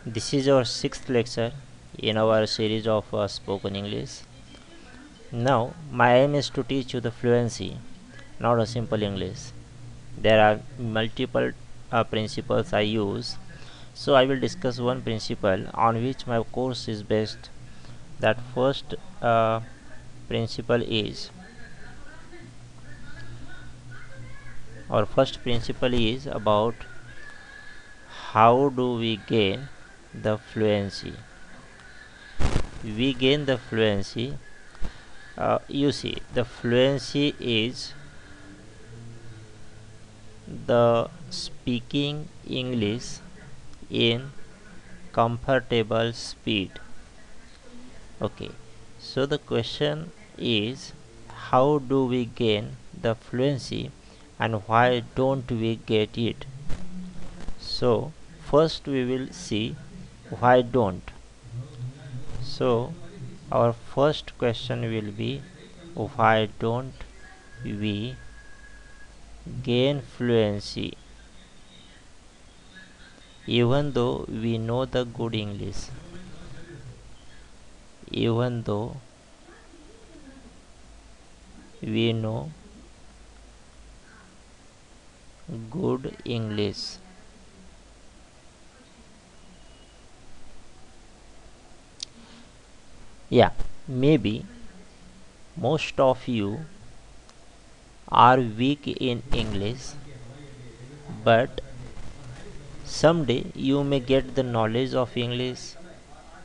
This is our sixth lecture in our series of spoken English. Now, my aim is to teach you the fluency, not a simple English. There are multiple principles I use, so I will discuss one principle on which my course is based. That first principle is, our first principle is about how do we gain the fluency. We gain the fluency. You see, the fluency is the speaking English in comfortable speed. Okay, so the question is, how do we gain the fluency and why don't we get it? So first we will see why don't. So our first question will be, why don't we gain fluency even though we know the good English? Even though we know good English. Yeah, maybe most of you are weak in English, but someday you may get the knowledge of English.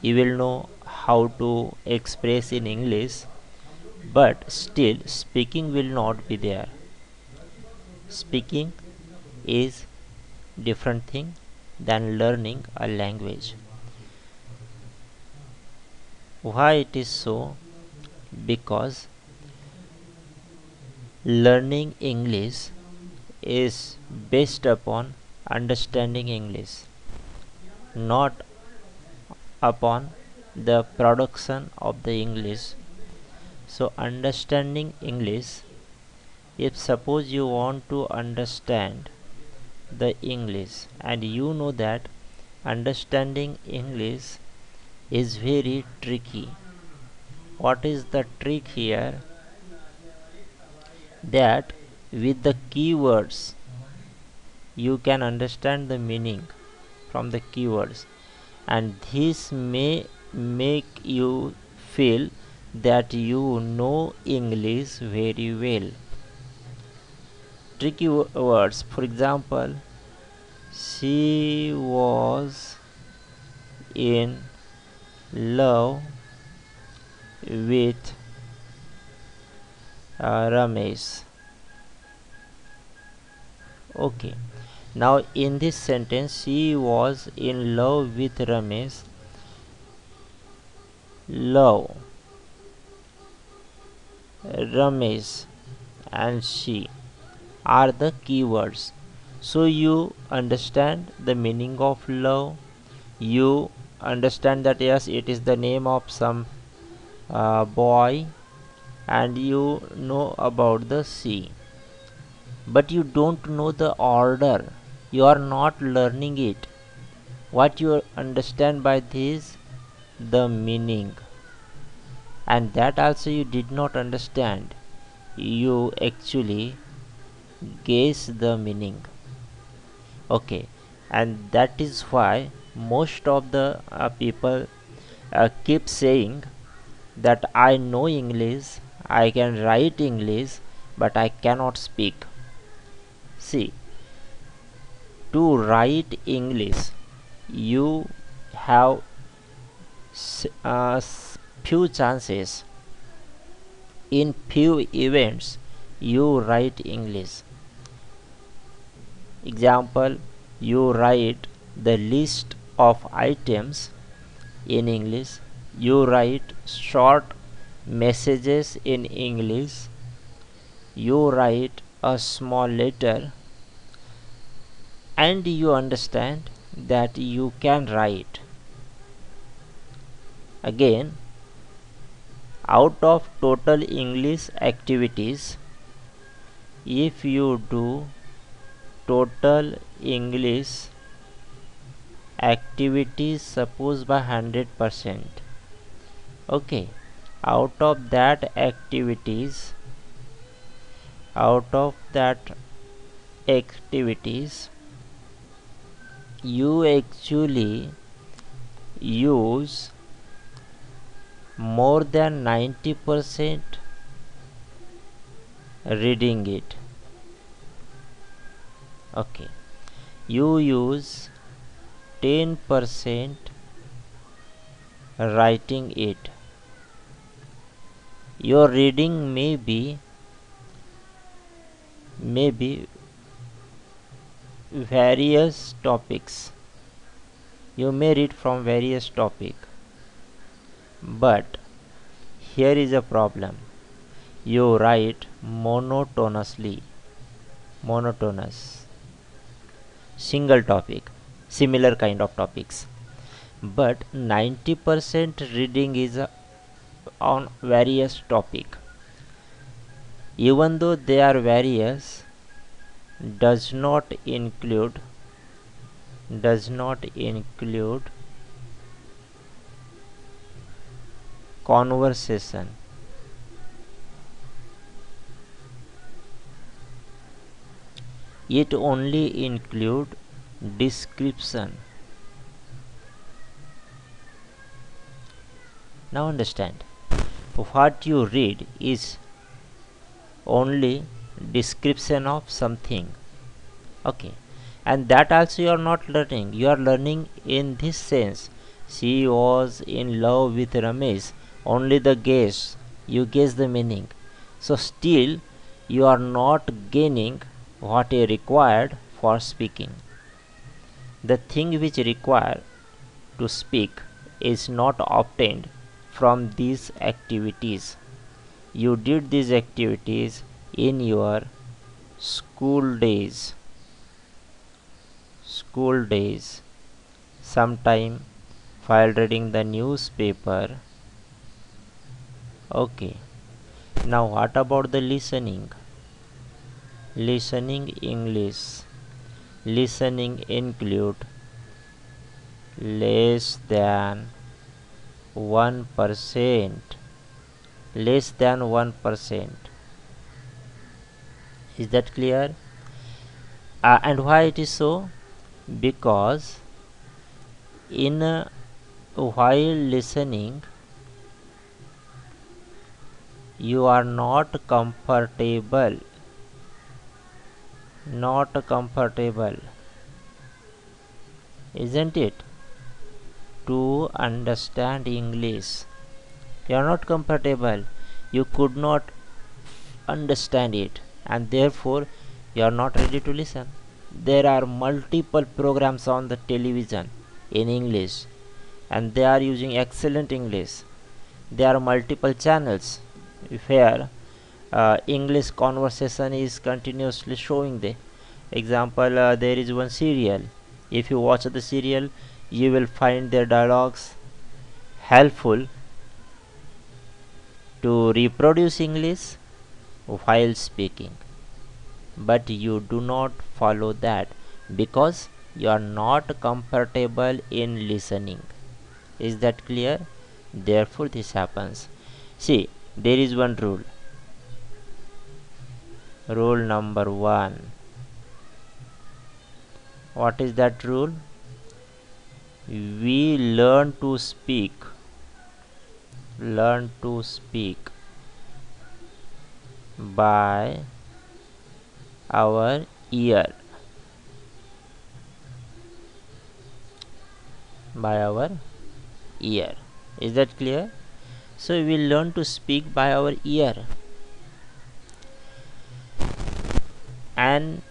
You will know how to express in English, but still speaking will not be there. Speaking is different thing than learning a language. Why it is so? Because learning English is based upon understanding English, not upon the production of the English. So understanding English, if suppose you want to understand the English and you know that understanding English is very tricky. What is the trick here? That with the keywords you can understand the meaning from the keywords, and this may make you feel that you know English very well. Tricky words, for example, she was in love with Ramesh. Okay, now in this sentence, she was in love with Ramesh. Love, Ramesh, and she are the keywords. So you understand the meaning of love. You understand that yes, it is the name of some boy, and you know about the sea, but you don't know the order. You are not learning it. What you understand by this, the meaning, and that also you did not understand. You actually guess the meaning. Okay, and that is why most of the people keep saying that I know English, I can write English, but I cannot speak. See, to write English, you have few chances. In few events, you write English. Example, you write the list of items in English. You write short messages in English. You write a small letter, and you understand that you can write. Again, out of total English activities, if you do total English activities suppose by 100%. Okay, out of that activities, out of that activities, you actually use more than 90% reading it. Okay, you use 10% writing it. Your reading may be various topics. You may read from various topic, but here is a problem. You write monotonous, single topic, similar kind of topics. But 90% reading is on various topic. Even though they are various, does not include conversation. It only include description. Now understand, what you read is only description of something. Okay, and that also you are not learning. You are learning in this sense: she was in love with Ramesh. Only the guess, you guess the meaning. So still you are not gaining what is required for speaking. The thing which required to speak is not obtained from these activities. You did these activities in your school days. Sometime while reading the newspaper. Okay, now what about the listening? Listening English. Listening include less than 1%. Less than 1%. Is that clear? And why it is so? Because in while listening you are not comfortable, isn't it, to understand English. You are not comfortable, you could not understand it, and therefore you are not ready to listen. There are multiple programs on the television in English, and they are using excellent English. There are multiple channels where English conversation is continuously showing. The example, there is one serial. If you watch the serial, you will find their dialogues helpful to reproduce English while speaking, but you do not follow that because you are not comfortable in listening. Is that clear? Therefore this happens. See, there is one rule. Rule number 1. What is that rule? We learn to speak by our ear. Is that clear? So we learn to speak by our ear, and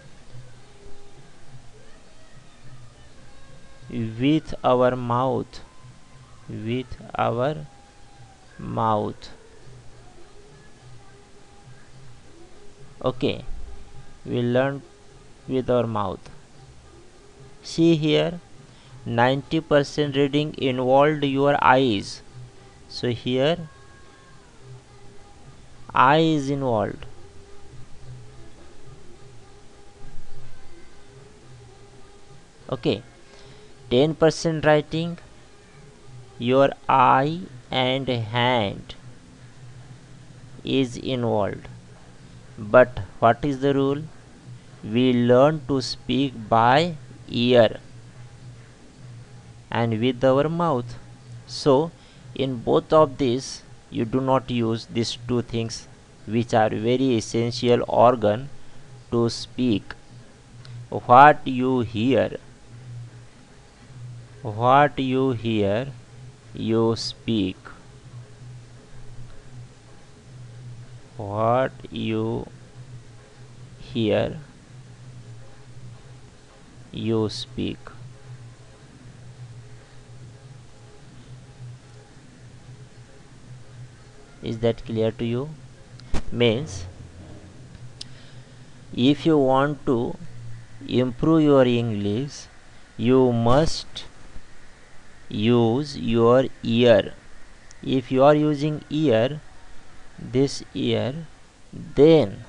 with our mouth. Okay, we learn with our mouth. See here, 90% reading involved your eyes. So here eye is involved. Okay, 10% writing, your eye and hand is involved. But what is the rule? We learn to speak by ear and with our mouth. So in both of these you do not use these two things which are very essential organ to speak. What you hear, what you hear, you speak. What you hear, you speak. Is that clear to you? Means if you want to improve your English, you must use your ear. If you are using ear, this ear, then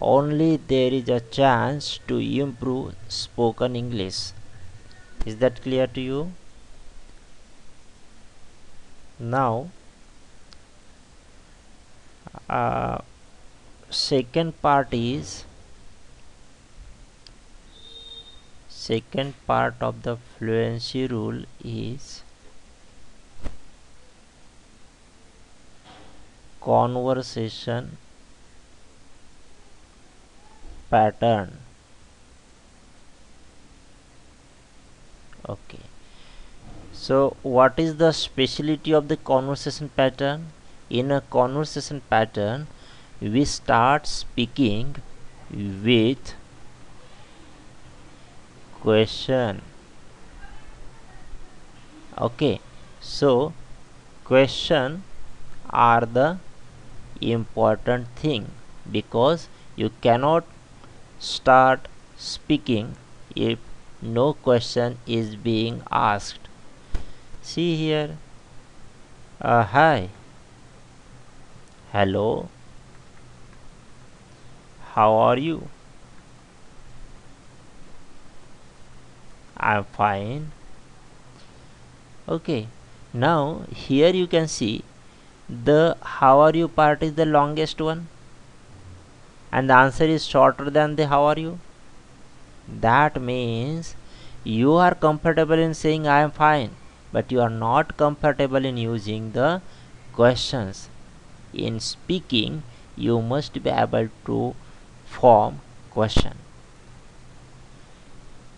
only there is a chance to improve spoken English. Is that clear to you? Now second part of the fluency rule is conversation pattern. Okay, so what is the specialty of the conversation pattern? In a conversation pattern, we start speaking with question. Okay, so question are the important thing, because you cannot start speaking if no question is being asked. See here, hi, hello, how are you? I'm fine. Okay, now here you can see the how are you part is the longest one and the answer is shorter than the how are you. That means you are comfortable in saying I am fine, but you are not comfortable in using the questions. In speaking, you must be able to form question.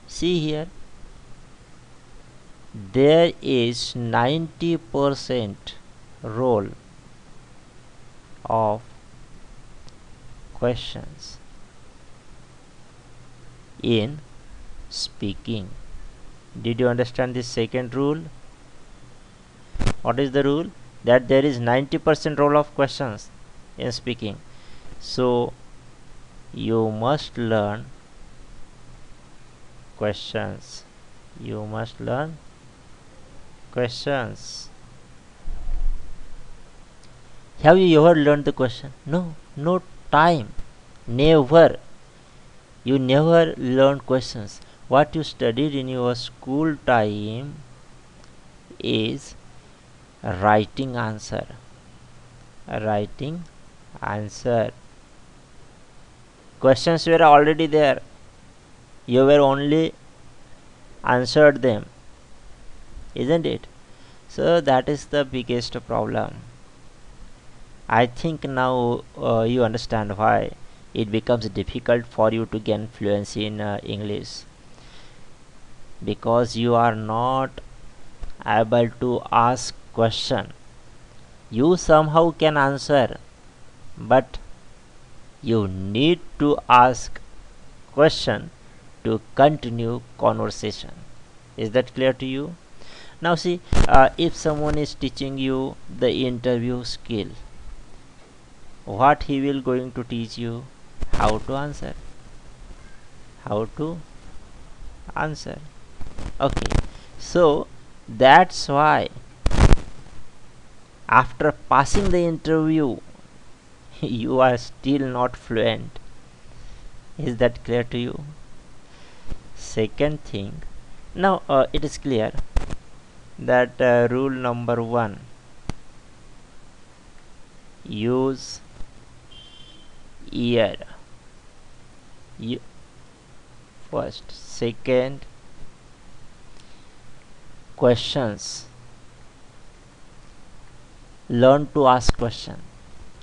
See here, there is 90% role of questions in speaking. Did you understand this second rule? What is the rule? That there is 90% role of questions in speaking. So you must learn questions. You must learn questions. Have you ever learned the question? No, no time. Never. You never learn questions. What you studied in your school time is writing answer. Writing answer. Questions were already there. You were only answered them. Isn't it? So that is the biggest problem. I think now you understand why it becomes difficult for you to gain fluency in English, because you are not able to ask question. You somehow can answer, but you need to ask question to continue conversation. Is that clear to you? Now see, if someone is teaching you the interview skill, what he will going to teach you? How to answer. How to answer. Okay, so that's why after passing the interview you are still not fluent. Is that clear to you? Second thing, Now it is clear that rule number 1, use year first. Second, questions, learn to ask question.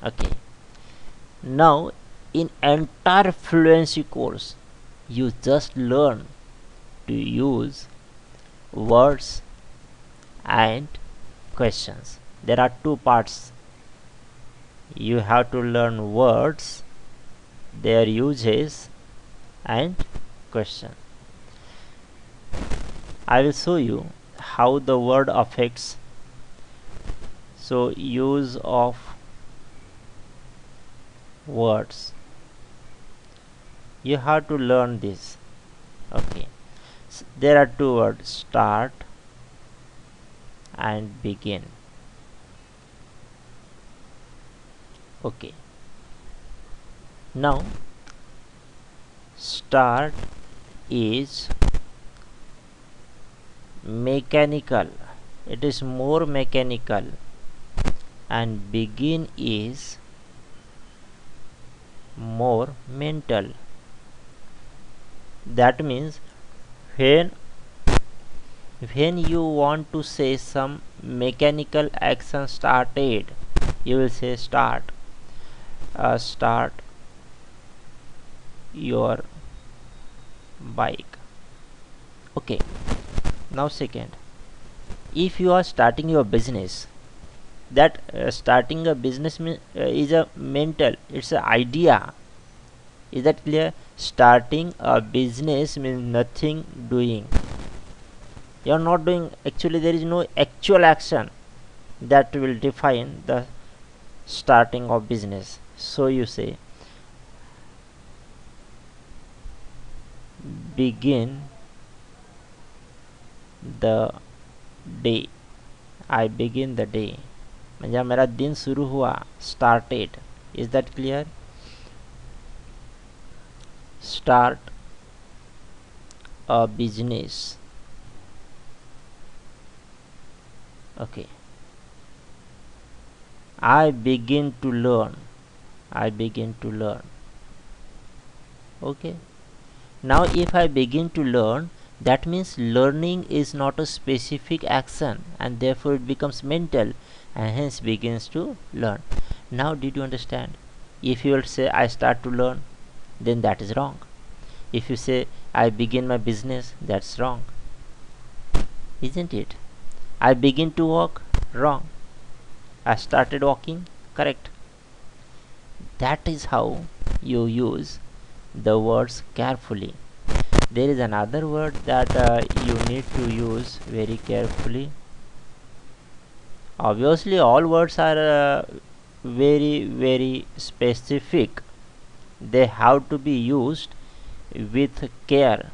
Okay, now in entire fluency course you just learn to use words and questions. There are two parts. You have to learn words, their uses, and question. I will show you how the word affects. So use of words, you have to learn this. Okay, there are two words, start and begin. Okay, now start is mechanical, it is more mechanical, and begin is more mental. That means when you want to say some mechanical action started, you will say start. Start your bike. Okay, now second, if you are starting your business, that starting a business is a mental, it's an idea. Is that clear? Starting a business means nothing doing, you are not doing, actually there is no actual action that will define the starting of business. So you say begin the day, I begin the day, म्हणजे मेरा दिन शुरू हुआ, started. Is that clear? Start a business. Okay, I begin to learn, I begin to learn. Okay, now if I begin to learn, that means learning is not a specific action, and therefore it becomes mental, and hence begins to learn. Now did you understand? If you will say I start to learn, then that is wrong. If you say I begin my business, that's wrong, isn't it? I begin to walk, wrong. I started walking, correct. That is how you use the words carefully. There is another word that you need to use very carefully. Obviously all words are very specific, they have to be used with care.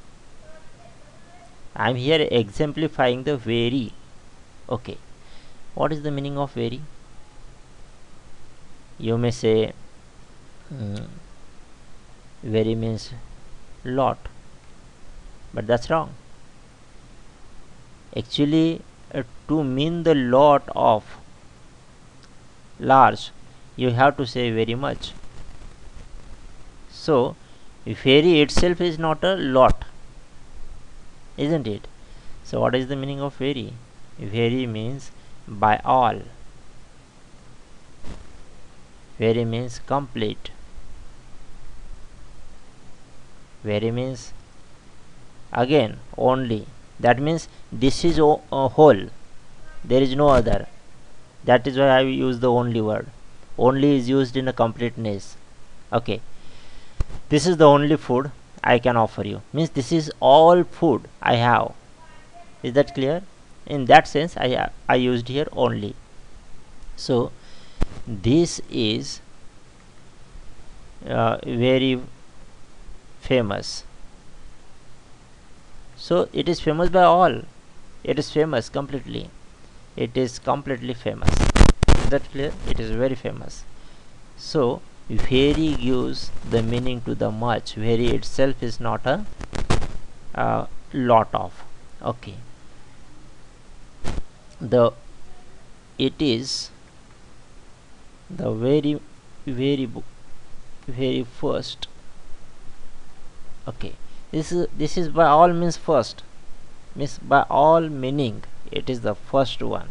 I am here exemplifying the very. Okay, what is the meaning of very? You may say very means lot, but that's wrong. Actually to mean the lot of large, you have to say very much. So very itself is not a lot, isn't it? So what is the meaning of very? Very means by all, very means complete, very means again only. That means this is a whole, there is no other. That is why I use the only word. Only is used in a completeness. Okay, this is the only food I can offer you, means this is all food I have. Is that clear? In that sense I used here only. So this is very famous. So it is famous by all, it is famous completely, it is completely famous. Is that clear? It is very famous. So very gives the meaning to the much. Very itself is not a lot of. Okay, the it is the very very first. Okay, this is by all means first, means by all meaning it is the first one.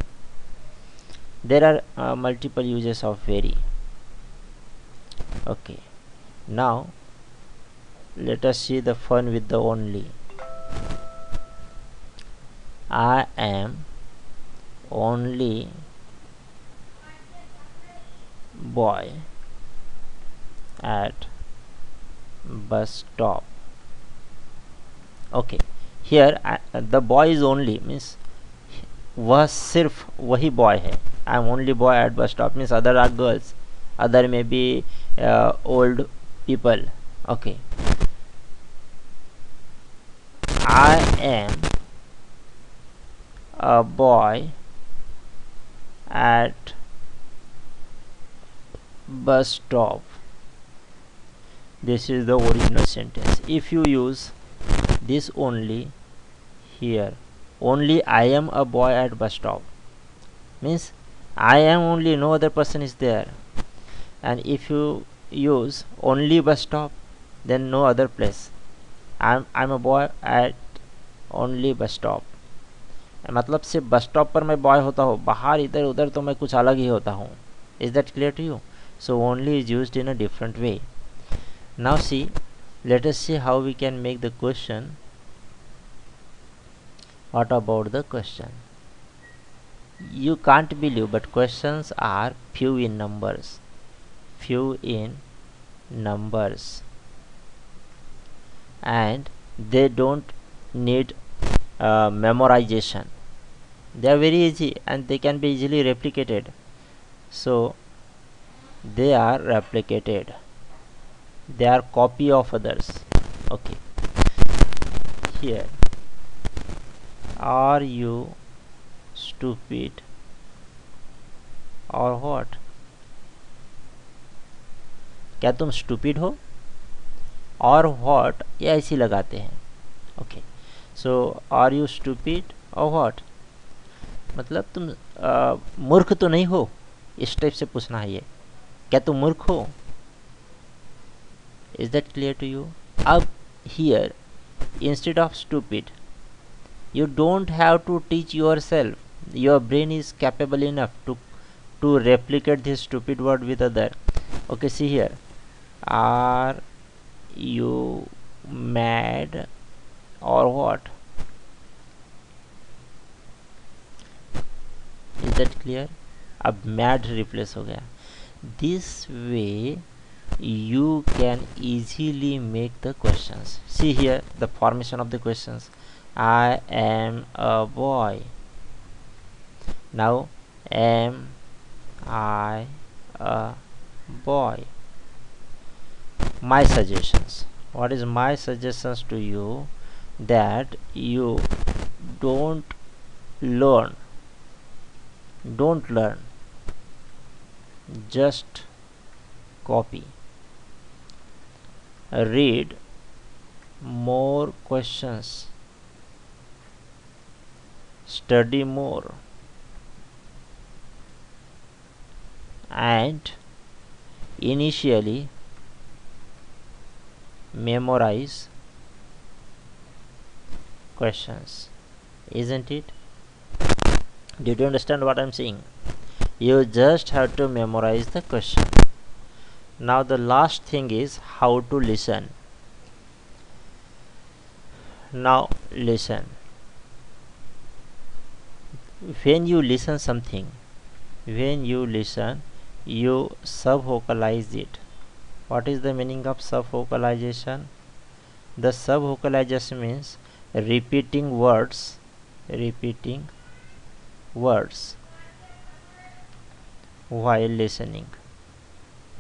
There are multiple uses of very. Okay, now let us see the fun with the only. I am only boy at bus stop. Okay, here the boy is only means वह सिर्फ वही boy है. I am only boy at bus stop means other are girls, other may be old people. Okay, I am a boy at bus stop. This is the original sentence. If you use this only here, only I am a boy at bus stop means I am only, no other person is there. And if you use only bus stop, then no other place. I'm a boy at only bus stop. मतलब सिर्फ bus stop पर मैं boy होता हूँ, बाहर इधर उधर तो मैं कुछ अलग ही होता हूँ. Is that clear to you? So only is used in a different way. Now see, let us see how we can make the question. What about the question? You can't believe, but questions are few in numbers. Few in numbers. And they don't need memorization. They are very easy and they can be easily replicated. So they are replicated. They are copy of others. Okay, here, are you stupid or what? क्या तुम stupid हो? और what ये ऐसी लगाते हैं. Okay, so are you stupid or what? मतलब तुम मूर्ख तो नहीं हो, इस टाइप से पूछना है. ये क्या तुम मूर्ख हो? Is that clear to you? अब here instead of stupid, you don't have to teach yourself. Your brain is capable enough to replicate this stupid word with other. Okay, see here, are you mad or what? Is that clear? अब mad replace हो गया. This way you can easily make the questions. See here the formation of the questions. I am a boy. Now, am I a boy? My suggestions. What is my suggestions to you? That you don't learn. Don't learn. Just copy. Read more questions. Study more and initially memorize questions. Isn't it? Did you understand what I'm saying? You just have to memorize the question. Now the last thing is how to listen. Now listen. When you listen something, when you listen, you sub-vocalize it. What is the meaning of sub-vocalization? The sub-vocalization means repeating words while listening.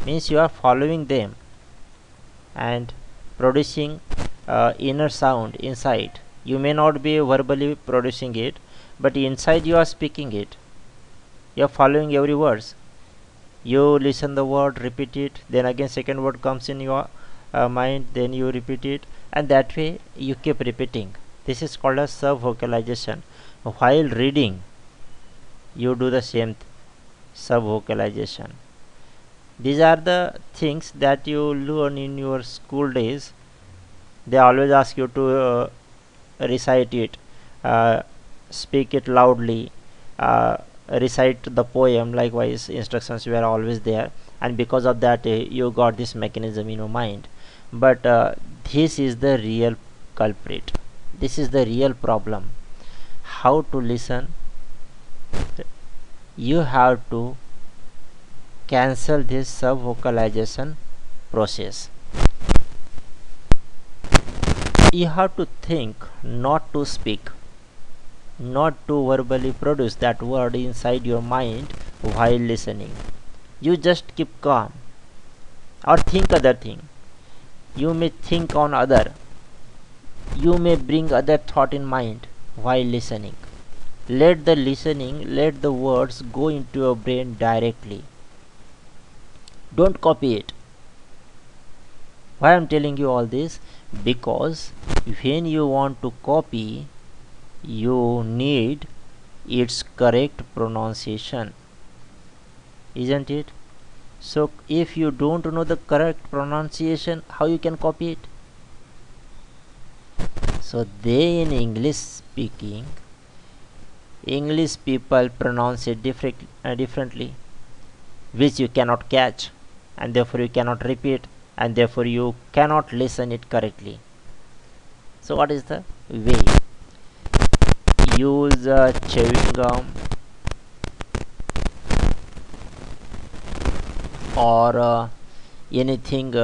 Means you are following them and producing inner sound inside. You may not be verbally producing it, but inside you are speaking it. You are following every words. You listen the word, repeat it, then again second word comes in your mind, then you repeat it, and that way you keep repeating. This is called as sub vocalization. While reading, you do the same sub vocalization. These are the things that you learn in your school days. They always ask you to recite it, uh, speak it loudly, uh, recite the poem. Likewise, instructions were always there, and because of that, you got this mechanism in your mind. But this is the real culprit. This is the real problem. How to listen? You have to cancel this sub vocalization process. You have to think, not to speak, not to verbally produce that word inside your mind while listening. You just keep calm or think other thing. You may think on other. You may bring other thought in mind while listening. Let the listening, let the words go into your brain directly. Don't copy it. Why I am telling you all this? Because when you want to copy, you need its correct pronunciation, isn't it? So if you don't know the correct pronunciation, how you can copy it? So they in English speaking, English people pronounce it differently, which you cannot catch, and therefore you cannot repeat, and therefore you cannot listen it correctly. So what is the way? Use chewing gum or anything,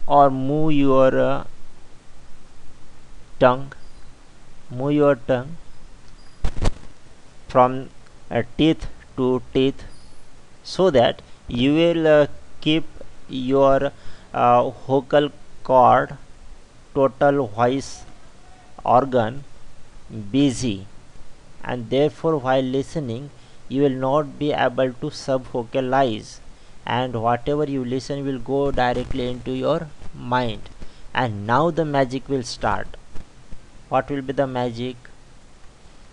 or move your tongue. Move your tongue from teeth to teeth, so that you will keep your vocal cord, total voice organ busy, and therefore while listening you will not be able to sub vocalize, and whatever you listen will go directly into your mind. And now the magic will start. What will be the magic?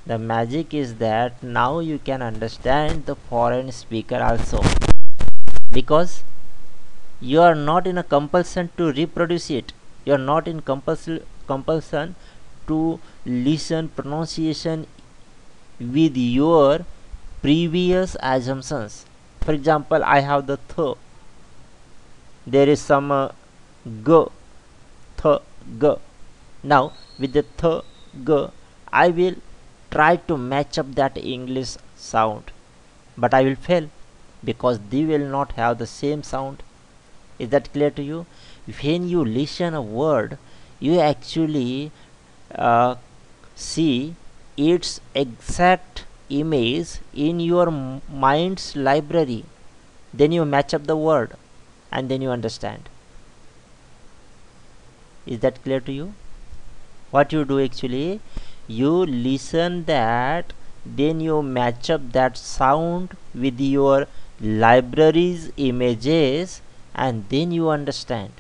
The magic is that now you can understand the foreign speaker also, because you are not in a compulsion to reproduce it. You are not in compulsion to listen pronunciation with your previous assumptions. For example, I have the th. There is some g, th, g. Now with the th, g, I will try to match up that English sound, but I will fail because they will not have the same sound. Is that clear to you? When you listen a word, you actually see its exact image in your mind's library. Then you match up the word and then you understand. Is that clear to you? What you do actually, you listen that, then you match up that sound with your library's images, and then you understand.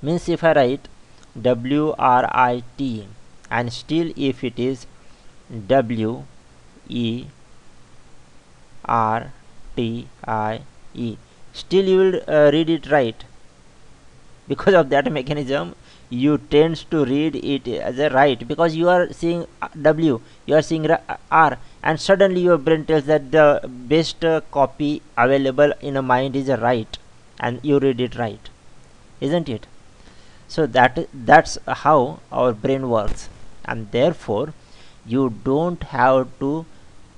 Means if I write WRIT and still if it is WERTIE, still you will read it right. Because of that mechanism, you tends to read it as a right, because you are seeing W, you are seeing R, and suddenly your brain tells that the best copy available in a mind is a right, and you read it right, isn't it? So that's how our brain works, and therefore you don't have to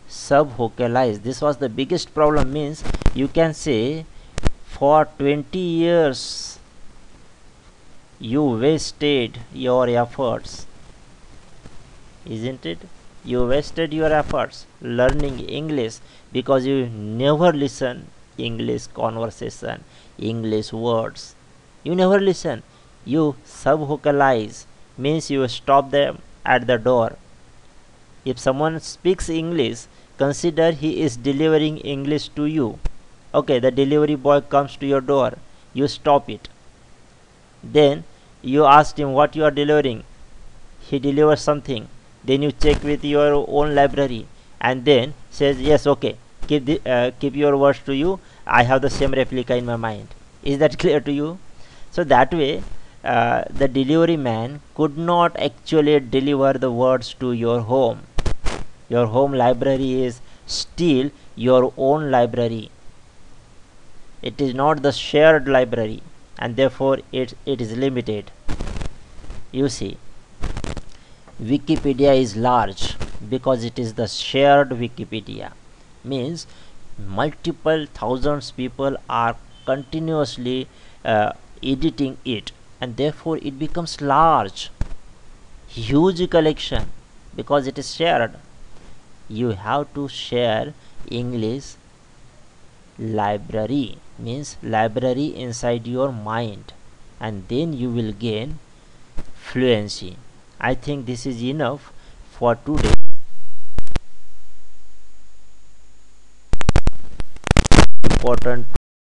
sub vocalize. This was the biggest problem. Means you can say for 20 years you wasted your efforts, isn't it? You wasted your efforts learning English because you never listen English conversation, English words. You never listen. You sub vocalize, means you stop them at the door. If someone speaks English, consider he is delivering English to you. Okay, the delivery boy comes to your door, you stop it. Then you asked him what you are delivering, he delivers something, then you check with your own library and then says yes, okay, keep your words to you, I have the same replica in my mind. Is that clear to you? So that way the delivery man could not actually deliver the words to your home. Your home library is still your own library. It is not the shared library, and therefore it is limited. You see, Wikipedia is large because it is the shared Wikipedia. Means multiple thousands people are continuously editing it, and therefore it becomes large, huge collection because it is shared. You have to share English library, means library inside your mind, and then you will gain fluency. I think this is enough for today. Important